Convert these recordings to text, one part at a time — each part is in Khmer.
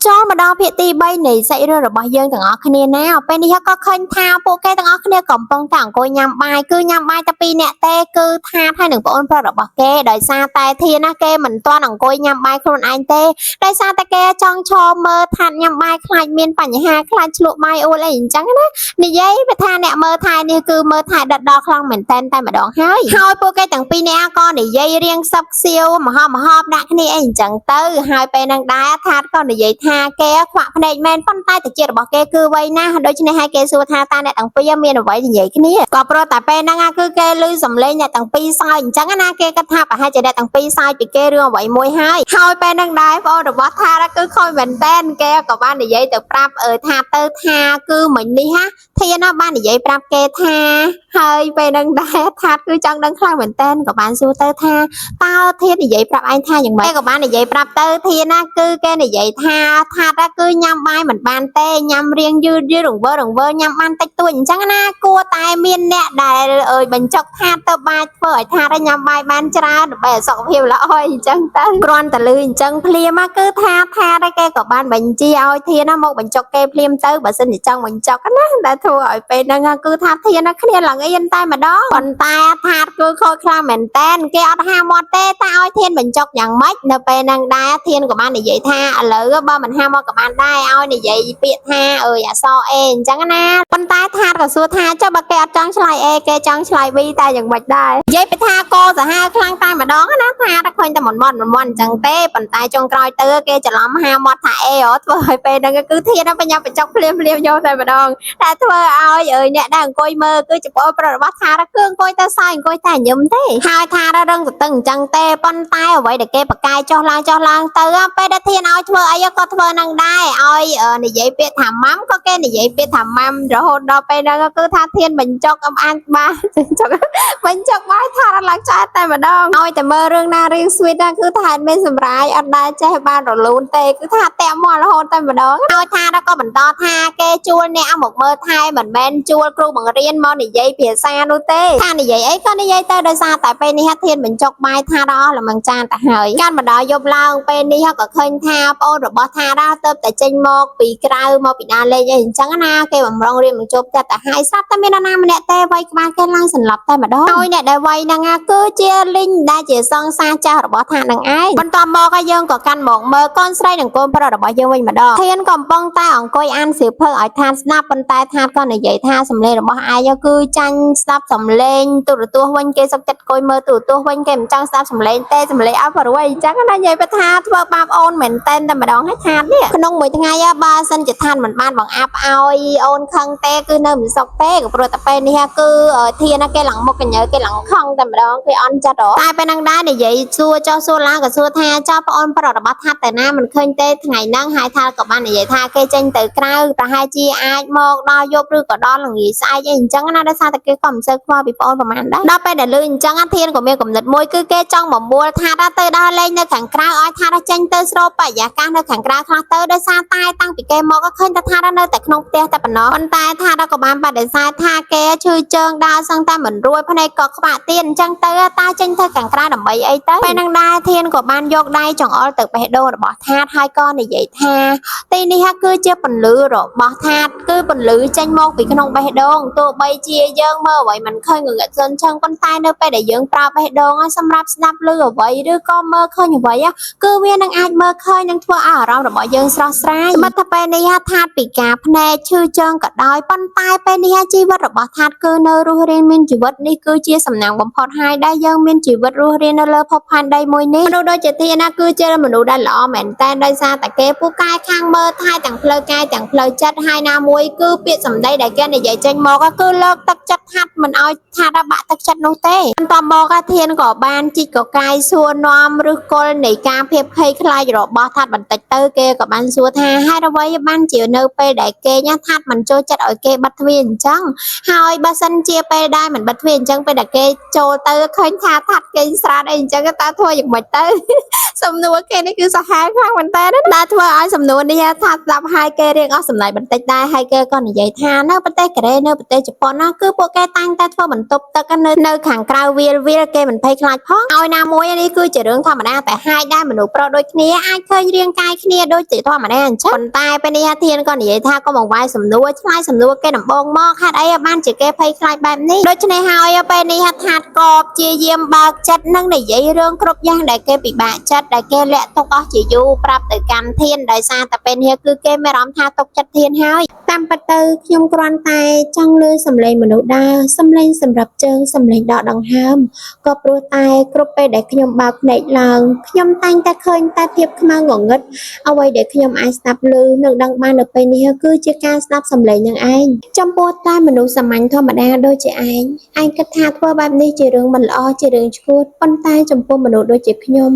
ចូលមកដល់ភាគទី3នៃសាច់រឿងរបស់យើងទាំងអស់គ្នាណាពេលនេះក៏ឃើញថាពួកគេទាំងអស់គ្នាកំពុងតែអង្គុយញ៉ាំបាយគឺញ៉ាំបាយតែ2នាក់ទេគឺថាហើយនឹងបងប្រុសរបស់គេដោយសារតែធានណាគេមិនទាន់អង្គុយញ៉ាំបាយខ្លួនឯងទេដោយសារតែគេចង់ឈរមើលថាញ៉ាំបាយខ្លាចមានបញ្ហាខ្លាចឆ្លក់បាយអូលអីអញ្ចឹងណានិយាយថាអ្នកមើលថែនេះគឺមើលថែដិតដល់ខ្លាំងមែនតែម្ដងហើយពួកគេទាំង2នាក់ក៏និយាយរៀងសឹកសៀវមហោបដាក់គ្នាអីអញ្ចឹងទៅហើយពេលនឹងដែរថាក៏និយាយថាគេខ្វាក់ភ្នែកមែនប៉ុន្តែតិចរបស់គេគឺវៃណាស់ដូច្នេះហើយគេសួរថាតើអ្នកទាំងពីរមានអ្វីនិយាយគ្នាក៏ព្រោះតែពេលហ្នឹងគឺគេឮសំឡេងអ្នកទាំងពីរសើចអញ្ចឹងណាគេគិតថាប្រហែលជាអ្នកទាំងពីរសើចពីគេរឿងអ្វីមួយហើយពេលហ្នឹងដែរបងរបស់ថាគឺខ້ອຍមែនតែនគេក៏បាននិយាយទៅប្រាប់ថាទៅថាគឺមិញនេះហាធានណាបាននិយាយប្រាប់គេថាហើយពេលហ្នឹងដែរថាគឺចង់ដឹងខ្លាំងមែនតែនក៏បានសួរទៅថាតើធាននិយាយប្រាប់ឯងថាយ៉ាងម៉េចក៏បាននិយាយប្រាប់ទៅធានណាគឺគេនិយាយថាគឺញ៉ាំបាយមិនបានទេញ៉ាំរៀងយឺតរង្វើញ៉ាំបានតិចតួចអញ្ចឹងណាគួរតែមានអ្នកដែលបញ្ចុកថាទៅបាយធ្វើឲ្យថាញ៉ាំបាយបានច្រើនដើម្បីឲ្យសុខភាពល្អអញ្ចឹងទៅគ្រាន់តែលឺអញ្ចឹងភ្លាមគឺថាគេក៏បានបញ្ជាឲ្យធានណាមកបញ្ចុកគេភ្លាមទៅបើសិនជាចង់បញ្ចុកណាដែលធ្វើឲ្យពេលហ្នឹងគឺថាធានណាគ្នាឡើងអៀនតែម្ដងប៉ុន្តែថាគឺខូចខ្លាំងមែនតែនគេអត់ហាមាត់ទេតែឲ្យធានបញ្ចុកយ៉ាងម៉េចនៅពេលហ្នឹងដែរធានក៏បាននិយាយថាឥឡូវបើមិនហាមាត់ក៏បានដែរឲ្យនិយាយពាក្យថាអក្សរ A អញ្ចឹងណាប៉ុន្តែថាក៏សួរថាចុះបើគេអត់ចង់ឆ្លើយ A គេចង់ឆ្លើយ B តែយ៉ាងម៉េចដែរនិយាយពីថាកោសាហាវខ្លាំងតែម្ដងណាថាឃើញតែមិនមាត់អញ្ចឹងទេប៉ុន្តែចុងក្រោយទៅគេច្រឡំហាមាត់ថា A ធ្វើឲ្យពេលហ្នឹងគឺធានបញ្ញាបញ្ចុកភ្លាមយកតែម្ដងតែធ្វើឲ្យអ្នកដែលអង្គុយមើលគឺចំពោះប្រុសរបស់ថាគឺអង្គុយតែសើចអង្គុយតែញឹមទេហើយថារឹងទៅអញ្ចឹងទេប៉ុន្តែអ្វីដែលគេបកកាយចុះឡើងទៅពេលដែលធានឲ្យធ្វើអីក៏ធ្វើនឹងដែរឲ្យនិយាយពាក្យថាម៉ាំក៏គេនិយាយពាក្យថាម៉ាំរហូតដល់ពេលហ្នឹងគឺថាធានបញ្ចុកអំអានបានបញ្ចុកបាយថាឡើងចាស់តែម្ដងឲ្យតែមើលរឿងណារៀងស្វីតណាគឺថាមានសម្រាយអត់ដែរចេះបានរលូនទេគឺថាតាក់មករហូតតែម្ដងឲ្យថាក៏បន្តថាគេជួលអ្នកមកមើលថែមិនមែនជួលគ្រូបង្រៀនមកនិយាយភាសានោះទេថានិយាយអីក៏និយាយទៅដោយសារតែពេលនេះធានបញ្ចុកបាយថាដល់ល្មឹងចានទៅហើយកាន់មកដល់យប់ឡើងពេលនេះក៏ឃើញថាប្អូនរបស់ថាដល់ទៅតែចេញមកពីក្រៅមកពីណាលេងអីអញ្ចឹងណាគេបំរុងរៀបនឹងជប់តែហើយស្រាប់តែមាននរណាម្នាក់ទេវាយក្បាលគេឡើងសន្លប់តែម្ដងហើយអ្នកដែលវាយហ្នឹងគឺជាលីងដែលជាសង្សារចាស់របស់ថានឹងឯងបន្ទាប់មកយើងក៏កាន់មកមើលកូនស្រីនិងកូនប្រុសរបស់យើងវិញម្ដងធានកំពុងតែអង្គុយអានសៀវភៅឲ្យថាស្ដាប់ប៉ុន្តែថាក៏និយាយថាសំឡេងរបស់ឯងគឺចាញ់ស្ដាប់សំឡេងទូរទស្សន៍វិញគេសុកចិត្តអង្គុយមើលទូរទស្សន៍វិញគេមិនចង់ស្ដាប់សំឡេងទេសំឡេងអត់ប្រួយអញ្ចឹងណានិយាយថាធ្វើបាបអូនមែនតែម្ដងហើយថានេះក្នុងមួយថ្ងៃបើសិនជាថាមិនបានបង្អាប់ឲ្យអូនខឹងទេគឺនៅមិនសុខទេក៏ព្រោះតែពេលនេះគឺធានគេឡើងមុខកញ្ញើគេឡើងខឹងតែម្ដងគេអន់ចិត្តតែពេលហ្នឹងដែរនិយាយសួរចុះសួរឡើងក៏សួរថាចុះប្អូនប្រុសរបស់ថាតែណាមិនឃើញទេថ្ងៃហ្នឹងហើយថាក៏បាននិយាយថាគេចេញទៅក្រៅប្រហែលជាអាចមកដល់យប់ឬក៏ដល់ល្ងាចស្អែកអីអញ្ចឹងណាដោយសារតែគេក៏មិនសូវខ្វល់ពីប្អូនប្រហែលដែរដល់ពេលដែលលឺអញ្ចឹងធានក៏មានគំនិតមួយគឺគេចង់បបួលថាទៅដើរលេងនៅខាងក្រៅឲ្យថាចេញទៅស្រូបបរិយាកាសនៅខាងក្រៅខ្លះទៅដោយសារតែតាំងពីគេមកក៏ឃើញថានៅតែក្នុងផ្ទះតែប៉ុណ្ណោះប៉ុន្តែថាក៏បានបដិសេធថាគេឈឺជើងដើរសឹងតែមិនរួយភ្នែកក៏ខ្វាក់ទៀតអញ្ចឹងទៅតាចេញទៅខាងក្រៅដើម្បីអីទៅពេលហ្នឹងដែរធានក៏បានយកដៃចង្អុលទៅបេះដូងរបស់ថាហើយក៏និយាយថាទីនេះគឺជាពន្លឺរបស់ថាគឺពន្លឺចេញមកពីក្នុងបេះដូងទោះបីជាយើងមើលអ្វីមិនឃើញងងឹតសិនចឹងប៉ុន្តែនៅពេលដែលយើងប្រើបេះដូងសម្រាប់ស្ដាប់ឮអ្វីឬក៏មើលឃើញអ្វីគឺវានឹងអាចមើលឃើញនឹងធ្វើឲ្យអារម្មណ៍របស់យើងស្រស់ស្រាយសមត្ថពេលនេះថាពីការភ្នែកឈឺជើងក៏ដោយប៉ុន្តែពេលនេះជីវិតរបស់ថាគឺនៅរស់រានមានជីវិតនេះគឺជាសំណាងបំផុតហើយដែលយើងមានជីវិតរស់រាននៅលើភពផែនដីមួយនេះមនុស្សដូចជាធានគឺជាមនុស្សដែលល្អមែនតែដោយសារតែគេពូកែខាងមើលថែទាំងផ្លូវកាយទាំងផ្លូវចិត្តហើយណាមួយគឺពាក្យសម្ដីដែលគេនិយាយចេញមកគឺលើកទឹកចិត្តថាមិនឲ្យថាបាក់ទឹកចិត្តនោះទេបន្ទាប់មកធានក៏បានជីកកកាយសួរនាំឬគល់នៃការភ័យភ័យខ្លាចរបស់ថាត់បន្តិចទៅគេក៏បានសួរថាហេតុអ្វីបានជានៅពេលដែលគេថាត់មិនចូលចិត្តឲ្យគេបិទទ្វារអញ្ចឹងហើយបើសិនជាពេលដែលមិនបិទទ្វារអញ្ចឹងពេលដែលគេចូលទៅឃើញថាថាត់គេស្រាតអីអញ្ចឹងតើធ្វើយ៉ាងម៉េចទៅសំណួរគេនេះគឺសាហាវខ្លាំងមែនតើដែលធ្វើឲ្យសំណួរនេះថាស្ដាប់ហើយគេរៀងអស់សំណើចបន្តិចដែរហើយគេក៏និយាយថា នៅប្រទេសកូរ៉េនៅប្រទេសជប៉ុនណាគឺពួកគេតែងតែធ្វើបន្ទប់ទឹកនៅខាងក្រៅវាគេមិនភ័យខ្លាចផងឲ្យណាមួយនេះគឺជារឿងធម្មតាតែហាយដែរមនុស្សប្រុសដូចគ្នាអាចឃើញរាងកាយគ្នាដូចជាធម្មតាអញ្ចឹងប៉ុន្តែពេលនេះធានក៏និយាយថាក៏បង្វែរសំណួរឆ្លើយសំណួរគេដំបងមកហេតុអីបានជាគេភ័យខ្លាចបែបនេះដូច្នេះហើយពេលនេះថាតក៏ព្យាយាមបើកចិត្តនឹងនិយាយរឿងគ្រប់យ៉ាងដែលគេពិបាកចិត្តដែលគេលាក់ទុកអស់ជាយូរប្រាប់ទៅកាន់ធានដោយសារតែពេលនេះគឺគេមានអារម្មណ៍ថាទុកចិត្តធានហើយតាមពិតទៅខ្ញុំគ្រាន់តែចង់លឺសំឡេងមនុស្សដើរសំឡេងសម្រាប់ជើងសំឡេងដកដង្ហើមក៏ព្រោះតែគ្រប់ពេលដែលខ្ញុំបើកភ្នែកឡើងខ្ញុំតែងតែឃើញតែភាពខ្មៅងងឹតអ្វីដែលខ្ញុំអាចស្ដាប់ឮនិងដឹងបាននៅពេលនេះគឺជាការស្ដាប់សំឡេងនឹងឯងចំពោះតែមនុស្សសាមញ្ញធម្មតាដូចជាឯងគិតថាធ្វើបែបនេះជារឿងមិនល្អជារឿងឈួតប៉ុន្តែចំពោះមនុស្សដូចជាខ្ញុំ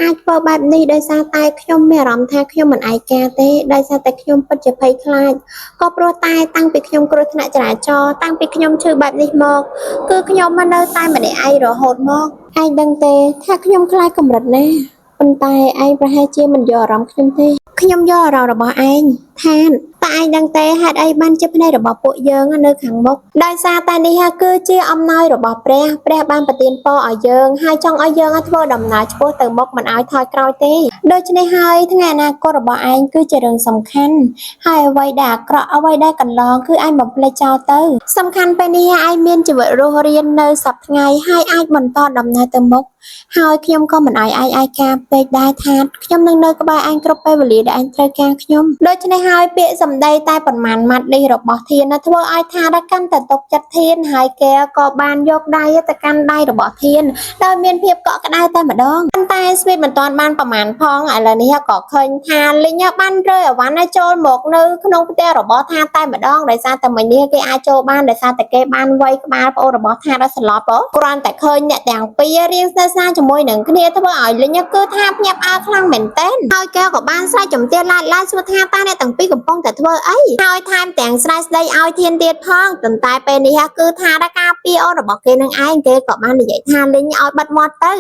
អាចធ្វើបែបនេះដោយសារតែខ្ញុំមានអារម្មណ៍ថាខ្ញុំមិនឯកាទេដោយសារតែខ្ញុំពិតជាភ័យខ្លាចក៏ព្រោះតែតាំងពីខ្ញុំគ្រោះថ្នាក់ចរាចរណ៍តាំងពីខ្ញុំឈឺបែបនេះមកគឺខ្ញុំមកនៅតែម្នាក់ឯងរហូតមកឯងដឹងទេថាខ្ញុំខ្លាចកម្រិតណាប៉ុន្តែឯងប្រហែលជាមិនយកអារម្មណ៍ខ្ញុំទេខ្ញុំយកអារម្មណ៍របស់ឯងថានតែឯងដឹងទេហេតុអីបានជាភ្នែករបស់ពួកយើងនៅខាងមុខដោយសារតែនេះគឺជាអំណោយរបស់ព្រះបានប្រទានពរឲ្យយើងហើយចង់ឲ្យយើងធ្វើដំណើរឆ្ពោះទៅមុខមិនឲ្យថយក្រោយទេដូច្នេះហើយថ្ងៃអនាគតរបស់ឯងគឺជារឿងសំខាន់ហើយអ្វីដែលអាក្រក់អ្វីដែលកន្លងគឺឯងបំភ្លេចចោលទៅសំខាន់ពេលនេះឯងមានជីវិតរស់រាននៅសប្តាហ៍ថ្ងៃហើយអាចបន្តដំណើរទៅមុខហើយខ្ញុំក៏មិនឲ្យឯងឯកាពេកដែរថាខ្ញុំនឹងនៅក្បែរឯងគ្រប់ពេលវេលាដែលឯងត្រូវការខ្ញុំដូច្នេះហើយពាក្យសម្ដីតែប៉ុន្មានម៉ាត់នេះរបស់ធានធ្វើឲ្យថារកាន់តែទុកចិត្តធានហើយគេក៏បានយកដៃទៅកាន់ដៃរបស់ធានដោយមានភាពកក់ក្ដៅតែម្ដងប៉ុន្តែស្វីតមិនទាន់បានប្រមាណផងឥឡូវនេះក៏ឃើញថាលីងបានរើអវ៉ាន់ចូលមកនៅក្នុងផ្ទះរបស់ថាតែម្ដងដោយសារតែមិញនេះគេអាចចូលបានដោយសារតែគេបានវាយក្បាលប្អូនរបស់ថាដល់ស្លាប់គ្រាន់តែឃើញអ្នកទាំងពីររៀងស្និទ្ធស្នាលជាមួយនឹងគ្នាធ្វើឲ្យលីងគឺថាភ្ញាក់ផ្អើលខ្លាំងមែនទែនហើយគេក៏បានស្រែកជំទាវឡាយសួរថាតើអ្នកទាំងពីរកំពុងតែធ្វើអីហើយថែមទាំងស្រែកស្ដីឲ្យធានទៀតផងប៉ុន្តែពេលនេះគឺថារការពីអូនរបស់គេនឹងឯងគេក៏បាននិយាយថាលីងឲ្យបិទមាត់ទៅ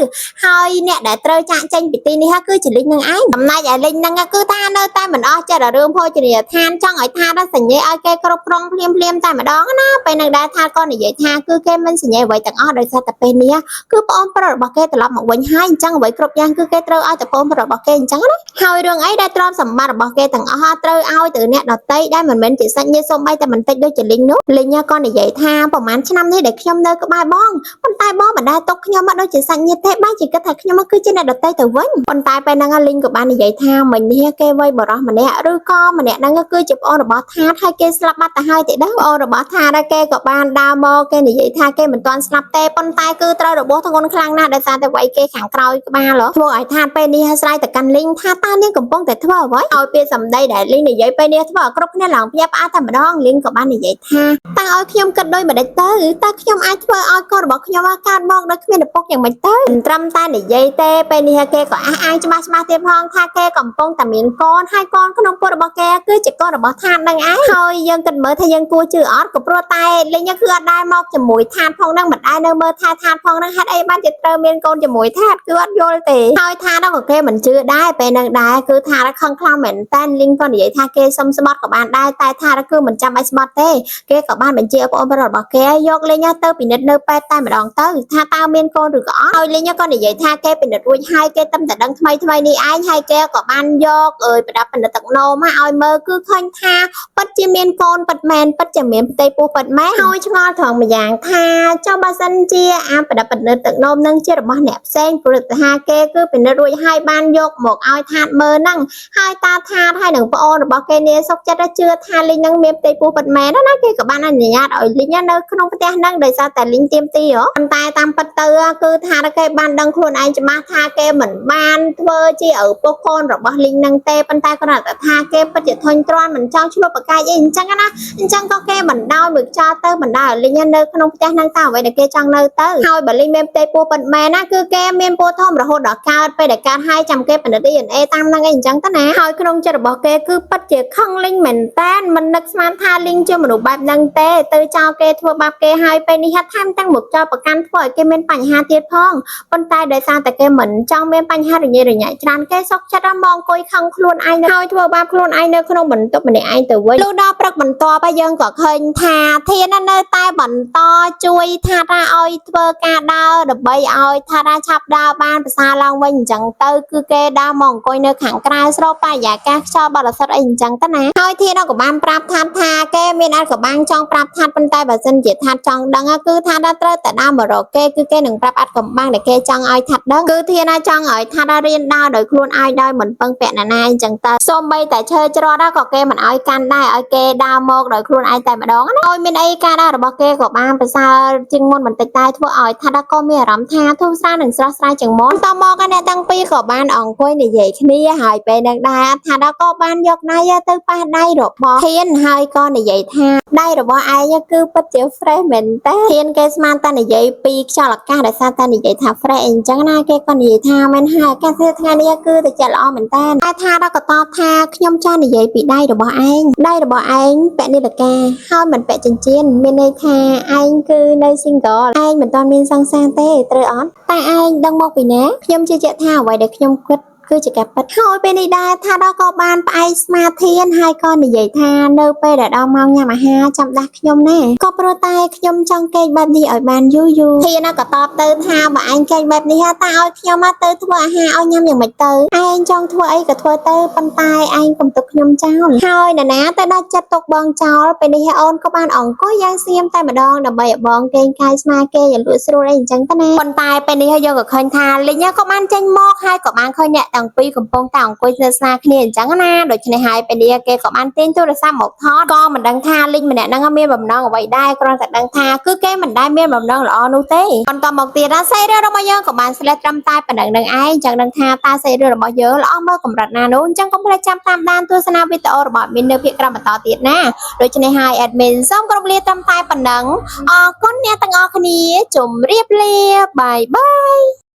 ហើយអ្នកដែលត្រូវចាក់ចេញពីទីនេះគឺជាលីងនឹងឯងចំណែកឯលីងនឹងគឺថានៅតែមិនអស់ចិត្តរឿងភោជនីយដ្ឋានចង់ឲ្យថាដល់សញ្ញេឲ្យគេគ្រប់គ្រងភ្លាមតែម្ដងណាពេលនឹងដែរថាក៏និយាយថាគឺគេមិនសញ្ញេអ្វីទាំងអស់ដោយសារតែពេលនេះគឺប្អូនប្រុសរបស់គេត្រឡប់មកវិញហើយអញ្ចឹងអ្វីគ្រប់យ៉ាងគឺគេត្រូវឲ្យតែប្អូនប្រុសរបស់គេអញ្ចឹងណាហើយរឿងអីដែលទ្រព្យសម្បត្តិរបស់គេទាំងអស់ត្រូវឲ្យទៅអ្នកដទៃដែលមិនមែនជាសាច់ញាតិសូម្បីតែបន្តិចដូចជាលីងនោះលីងក៏និយាយថាប្រហែលឆ្នាំនេះដែលខ្ញុំនៅក្បែរបងប៉ុន្តែបងមិនដែលຕົកខ្ញុំមកដូចជាសាច់ញាតិទេបែរជាគិតថាខ្ញុំគឺជាអ្នកដទៃទៅវិញប៉ុន្តែពេលហ្នឹងលីងក៏បាននិយាយថាមិញនេះគេវាយបរោះម្នាក់ឬក៏ម្នាក់ហ្នឹងគឺជាប្អូនរបស់ថាតហើយគេស្លាប់បាត់ទៅហើយទេដឹងប្អូនរបស់ថាតគេក៏បានដើរមកគេនិយាយថាគេមិនទាន់ស្លាប់ទេប៉ុន្តែគឺត្រូវរបួសធ្ងន់ខ្លាំងណាស់ដោយសារតែវាយគេខាងក្រោយក្បាលធ្វើឲ្យថាតពេលនេះស្រ័យទៅកាន់លីងថាតើនាងកំពុងតែធ្វើអ្វីឲ្យពេលសម្ដីដែលលីងនិយាយពេលនេះធ្វើឲ្យគ្រប់គ្នាឡើងភ្ញាក់ផ្អើលតែម្ដងលីងក៏បាននិយាយថាតើឲ្យខ្ញុំគិតដោយមិនដេចទៅតើខ្ញុំអាចធ្វើឲ្យកូនរបស់ខ្ញុំកើតមកដោយគ្មានឪពុកយ៉ាងម៉េចទៅមិនត្រឹមតែនិយាយទេពេលនេះគេក៏អះអាងច្បាស់ទៀតផងថាគេកំពុងតែមានកូនហើយកូនក្នុងពុករបស់គេគឺជាកូនរបស់ថាតនឹងឯងហើយយើងគិតមើលថាយើងគួរជឿអត់ក៏ព្រោះតែលីងគឺអត់ដែរមកជាមួយថាតផងនឹងមិនដែរនៅមើលថាតផងនឹងហេតុអីបានជាត្រូវមានកូនជាមួយថាតគឺអត់យល់ទេហើយថាតក៏គេមិនជឿដែរពេលនឹងដែរគឺថាតខឹងខ្លាំងមែនតែលីងក៏និយាយថាគេសុំស្បត់ក៏បានដែរតែថាតគឺមិនចាំបាច់ស្បត់ទេគេក៏បានបញ្ជាប្អូនប្រុសរបស់គេយកលីងទៅពិនិត្យនៅពេទ្យតែម្ដងទៅថាតើមានកូនឬក៏អត់ហើយលីងក៏និយាយថាគេពិនិត្យរួចហើយគេតែដឹងថ្មីនេះឯងហើយគេក៏បានយកប្រដាប់ពិនិត្យទឹកនោមឲ្យមើលគឺឃើញថាពិតជាមានកូនពិតមែនពិតជាមានផ្ទៃពោះពិតមែនហើយឆ្ងល់ត្រង់ម្យ៉ាងថាចុះបើសិនជាប្រដាប់ពិនិត្យទឹកនោមនឹងជារបស់អ្នកផ្សេងព្រោះថាគេគឺពិនិត្យរួចហើយបានយកមកឲ្យថាតមើលហ្នឹងហើយតាថាតហើយនឹងប្អូនរបស់គេនេះសុខចិត្តជឿថាលីងនឹងមានផ្ទៃពោះពិតមែនណាគេក៏បានអនុញ្ញាតឲ្យលីងនៅក្នុងផ្ទះហ្នឹងដោយសារតែលីងទៀមទីប៉ុន្តែតាមពិតទៅគឺថាគេបានដឹងខ្លួនឯងច្បាស់ថាគេមិនបានធ្វើជាឪពុកកូនរបស់លីងនឹងទេប៉ុន្តែគ្រាន់តែថាគេពិតជាធុញទ្រាន់មិនចង់ឆ្លុះប្រកាយអីអញ្ចឹងណាអញ្ចឹងក៏គេបណ្ដោយមួយខ្យល់ទៅបណ្ដោយលីងនៅក្នុងផ្ទះហ្នឹងតើអ្វីដែលគេចង់នៅទៅហើយបើលីងមានផ្ទៃពោះពិតមែនណាគឺគេមានពោះធំរហូតដល់កើតពេលដែលកើតហើយចាំគេពិនិត្យ DNA តាមហ្នឹងអីអញ្ចឹងទៅណាហើយក្នុងចិត្តរបស់គេគឺពិតជាខឹងលីង เหม็นแต้นมันนึกสมานทาลิงเจอมนุษย์แบบนังเตะเตยเจ้าเกทัวแบบเกหายไปนี่ฮัทแทมตั้งหมดเจ้าประกันถอยเกเมนปัญหาเทียดพ้องปนตายโดยสารแต่เกเหมือนจ้องเมนปัญหาหรือใหญ่จานเกซอกชัดมองกอยคังคลุนไอเนอทัวแบบคลุนไอเนอขนมเหมือนตบเหมือนไอแต่เว้ยลูกดาวปรักเหมือนตัวไปยังก็เคยทาเทียนนั่นเนอตายเหมือนต่อจุยทาราอ้อยเบอร์กาดาวดับใบอ้อยทาราชับดาวบ้านภาษาลองวิ่งจังเตอคือเกดาวมองกอยเนอขังกลายสโลปายอยากแกชอบบอลสัตว์อินจังตนะอ้อยเทียนเอากับบ้านปรับทัดทาเกมีนอันกับบ้านจองปรับทัดเป็นตายแบบเส้นเจียทัดจองดังคือทัดดัตเตอร์แต่ดาวมรเกคือเกหนึ่งปรับอัดกับบ้านแต่เกจองอ้อยทัดดังคือเทียนจองอ้อยทัดเรียนดาวโดยคลุนอ้อยได้เหมือนเปิงแปะนายจังเตอส้มใบแต่เชยจรอได้ก็เกมันอ้อยกันได้อ้อยเกดาวโมกโดยคลุนอ้อยแต่มาดองอ้อยมีไอ้การได้ระบบเกกับบ้านภาษาจึงมนมันติดตายทั่วอ้อยทัดก็มีรำทาทุ่งซ่าหนึ่งสระสายจังมนต่อมอกันในตั้งปีกับบ้านอ่องกล้วยในใหญ่ขี้นี่หายไปดังได้ทัดก็บ้านยกนายตื้อป้าได้ดอกบอเทียนหายก็ในใหญ่ท่าได้ระบบไอ้ยังคือปัจเจเฟรเหม็นแต่เทียนเกสมันตาในใหญ่ปีชอหลักการแต่ซาตาในใหญ่ท่าเฟรเองจังหน้าเกก็ในใหญ่ท่ามันหายการเสื้อทานี่คือแต่จะล้อเหมือนแต่ไอ้ท่าเราก็ตอบท่าขยมจ้าในใหญ่ปีได้ระบบไอ้ได้ระบบไอ้แปะนี่ละแกเข้าเหมือนแปะเจียนเมนในท่าไอ้คือในซิงเกิลไอ้เหมือนตอนมีซังซานเต้เตอร์ออนแต่ไอ้ดังมองไปนะขยมเจี๊ยท่าไว้เด็กขยมกึดคือจะแกปัดเข้าไปในได้ถ้าเราก็บานไปสมาเทียนให้ก้อนใหญ่ทาเนอไปแต่เรามองยามาหาจำดักขยมแน่ก็โปรตายขยมจังเกยแบบนี้อ่อยบานยูเทียนก็ตอบเติร์ทาบ่อันเกยแบบนี้ฮะตาเอาขยมมาเติร์ทัวหาเอายำอย่างไม่เติร์ไอ้จังทัวไอ้กับทัวเติร์ปันตายไอ้กับตกขยมเจ้าเฮ้ยนะแต่ได้จัดตกบองเจ้าไปในฮะออนก็บานอ่องก็ยังเสียมแต่มาดองดับใบบองเกยกายสมาเกยอย่าลุยสโลได้จังตะแน่ปันตายไปในฮะโยกับเคยทาเลยเนี่ยก็มันเจงมอกให้กับมันเคยเนี่ยต่างปีកំពុងតែអង្គុយទស្សនាគ្នាអញ្ចឹងណាដូច្នេះហើយពេលនេះគេក៏បានទាញទូរស័ព្ទមកថតក៏មិនដឹងថាលីងម្នាក់ហ្នឹងមានបំណងអ្វីដែរគ្រាន់តែដឹងថាគឺគេមិនដែលមានបំណងល្អនោះទេបន្តមកទៀតណាសេរីរបស់យើងក៏បានស្លេតត្រឹមតែប៉ុណ្្នឹងនឹងឯងអញ្ចឹងដឹងថាតើសេរីរបស់យើងល្អមើលកម្រិតណានោះអញ្ចឹងកុំភ្លេចចាំតាមដានទស្សនាវីដេអូរបស់មាននៅភាគក្រោយបន្តទៀតណាដូច្នេះហើយ admin សូមគោរពលាត្រឹមតែប៉ុណ្្នឹងអរគុណអ្នកទាំងអស់គ្នាជម្រាបលាបាយបាយ